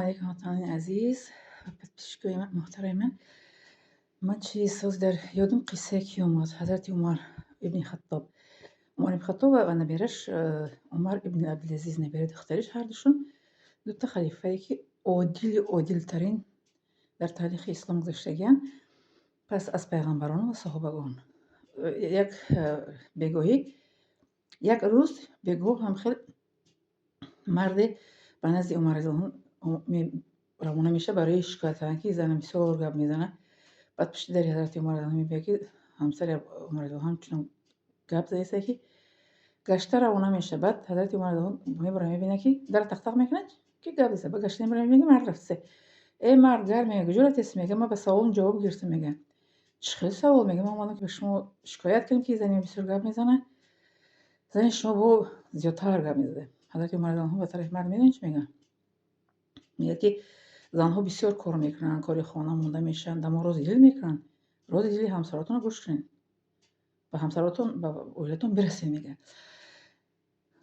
алейкум ватанони азиз ва подписчикои муҳтарами ман. Ман чиз дар ёдам қиссае ки омад. Ҳазрати Умар ибни Хаттоб. Умар ибн Хаттоб ва набираш Умар ибн Абдулазиз, набира духтариш, ҳардушун дута халифае ки одилтарин дар таърихи ислом гузаштагиянд пас аз пайғамбарон ва соҳобагон. Як бегоҳӣ, як рӯз бегоҳ ҳамхел марде ба назди Умар разиаллоҳу анҳу равона меша барои шикоят кардан ки занам бисёр гап мезанад. Баъд пишти дари ҳазрати Умар разиаллоҳу анҳу мебиёяд ки ҳамсари Умар разиаллоҳу анҳу чунон гап задааст ки гашта равона меша. Баъд ҳазрати Умар разиаллоҳу анҳу мебара мебинад ки дар тақ мекунад ки гап даса. Баъд гашта мебара мебинад ки мард рафтасе. Мард гар мега куҷо рафтаси? Мега ман ба саволам ҷавоб гирифтам. Мега чӣ хел савол? Мега ман омадам ки ба шумо шикоят кардам ки зани бисёр гап мезанад. Зани шумо бо зиёдтар гап мезаде. ҳазрати Умар разиаллоҳу анҳу ба тарафи мард медонед чӣ мегӯяд? Мегӯяд ки занҳо бисёр кор мекунанд, кори хона монда мешаванд, аммо рози дил мекунанд. Рози дили ҳамсаротонро гӯш кунед, ба ҳамсаротон, ба оилатон бирасед. Мегӯяд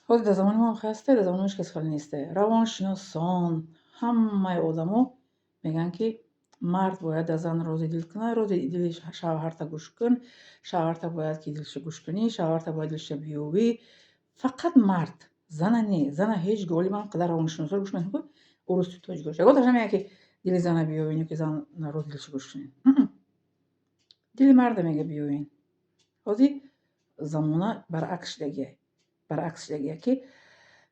ҳозир дар замони мо ҳам ҳаст, дар замони мо ҳеҷ кас хали нест. Равоншиносон ҳамаи одамо мегӯянд ки мард бояд аз зан рози дил кунад, рози дили шавҳарта гӯш кун, шавҳарта бояд ки дилша гӯш кунӣ, шавҳарта бояд дилша биёвӣ. Фақат мард, зана не. Зана ҳеҷ голибан қадар равоншиносро гӯш накунад ки урусти тоҷ гош. Ягон таша мегӯяд ки дили зана биёвин ё ки зана рози дилша гӯш кунед. Дили марда мега биёвин. ҳозир замона баръакс шудагия ки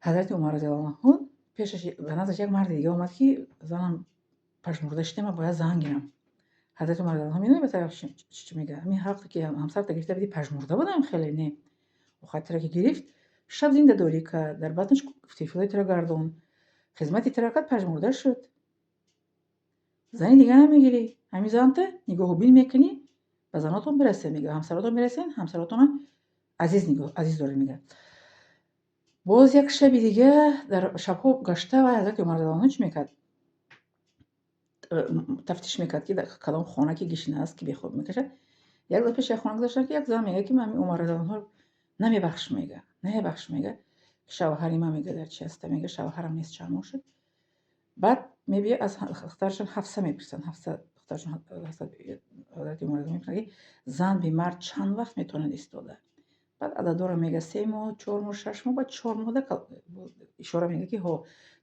ҳазрати Умар разиаллоҳу анҳу пешаш ба наздаш як марди дига омад ки занам пажмурда шуда, ман бояд зан гирам. ҳазрати Умар разиаллоҳу анҳу медонед ба тараф чӣ мегӯяд? Ҳамин ҳаққе ки ҳамсарта гирифта бидӣ пажмурда будам хеле не. Охатира ки гирифт, шаб зиндадорӣ кард, дар батнаш тифлотиро гардон, хизмати тира кард, пажмурда шуд. Зани дига намегирӣ, ҳамин занта нигоҳу бин мекунӣ, ба занотон бирасед. Мега ҳамсаротон бирасед, ҳамсаротонро азиз доред. Мега боз як шаби дига дар шабҳо гашта ва ҳазрати Умар разиаллоҳу анҳу чӣ мекард? Тафтиш мекард ки дар кадом хона ки гишна аст ки бехоб мекашад. Як дар пеш як хона гузаштанд ки як зан мегӯяд ки ман Умар разиаллоҳу анҳу намебахшам. Мега шавҳари ман мега дар чи аста? Мега шавҳарам нест, чанд моҳ шуд. Баъд мебиёяд аз духтарашон Ҳафса мепурсанд. Духтарашон ҳазрати Умар разиаллоҳу мепурсанд ки зан бе мард чанд вақт метавонад истода? Баъд ададора мега 3 моҳ, 4 моҳ, 6 моҳ. Баъд 4 моҳ ишора мега ки ҳо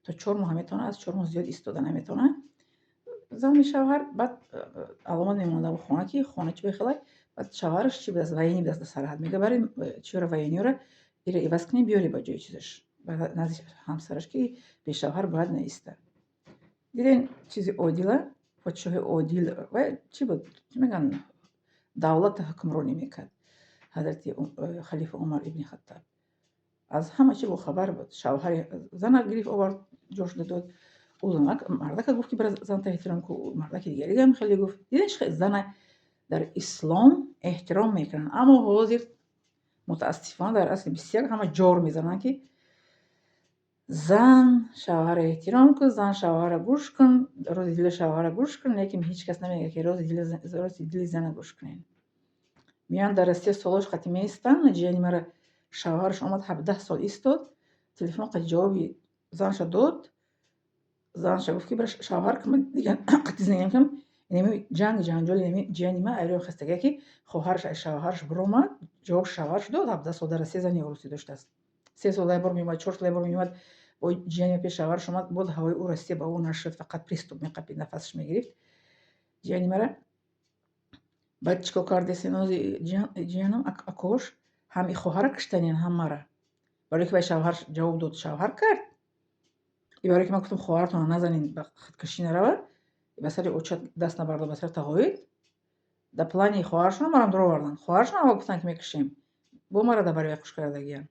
то 4 моҳ метавонад, аз 4 моҳ зиёд истода наметавонад. зани шавҳар баъд аломат мемонад ба хона ки хона чӣ бехелай. Баъд шавҳараш чӣ буд аст? Ваени буд аст Сарҳад. Мега бари чиёра ваениёра иро иваз кунӣ, биёри ба ҷои чизаш, ба назди ҳамсараш ки бешавҳар бояд наиста. Диден чизи одила, подшоҳи одил ва чӣ буд? Чӣ мегӯянд? Давлата ҳукмронӣ мекард ҳазрати халифа Умар ибни Хаттоб. Аз ҳама чӣ бохабар буд. Шавҳари зана гирифт овард, ҷошуда дод. Мардака гуфт ки бара занта эҳтиром кун, мардаки дигарига ҳам хеле гуфт. Диден чӣ хел зана дар ислом эҳтиром мекунанд. Аммо ҳозир мутаассифона дар асли 21 ҳама ҷор мезананд ки зан шавҳарро эҳтиром кун, зан шавҳарро гӯш кун, рози дили шавҳарро гӯш кун, лекин ҳеҷ кас намегӯяд ки рози дили зана гӯш кунед. Меянд дар 30 солош қати меистанд. ҷияни мара шавҳараш омад 17 сол истод, телефон қати ҷавоби занша дод. Занша гуфт ки бара шавҳар ки ман дига қати зиндагӣ намекунам. Инами ҷанҷоли ҷияни ман айрон хастагия ки хоҳараш аз шавҳараш биромад, ҷавоб шавҳараш дод. 17 сол дар Россия зани орусӣ доштааст. 3 сол ябор меомад, 4 сол ябор меомад, бо ҷияни пеш шавҳараш омад, боз ҳавои ӯ Россия ба ӯ нашуд, фақат приступ меқапид, нафасаш мегирифт ҷияни мара. Баъд чӣ кор кард сенози ҷиянам акош ҳам хоҳара киштаниян, ҳам мара. Барое ки ба шавҳараш ҷавоб дод, шавҳар кард. Барое ки ман гуфтам хоҳаратонро назанед, ба худкушӣ наравад, ба сари очат даст набардод, ба сари тағоид. Да плани хоҳарашонро марам дуроварданд. Хоҳарашон аввал гуфтанд ки мекушем. Бо мара да барои куш кардагиян.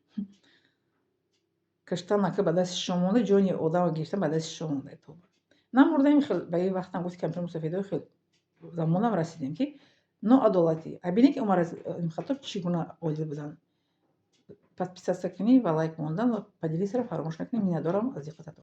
Киштан нака ба дасти шумо монда, ҷони одамро гирифтан ба дасти шумо монда. Намурдем, хел ба ин вақтам гуфти кампир мусофидои хел замонам расидем ки ноадолатӣ. Абинед ки Умар ибн Хаттоб чӣ гуна одил буданд. Подписаться кунӣ ва лайк мондан ва поделиться фаромӯш накунӣ. Миннатдорам аз диққататон.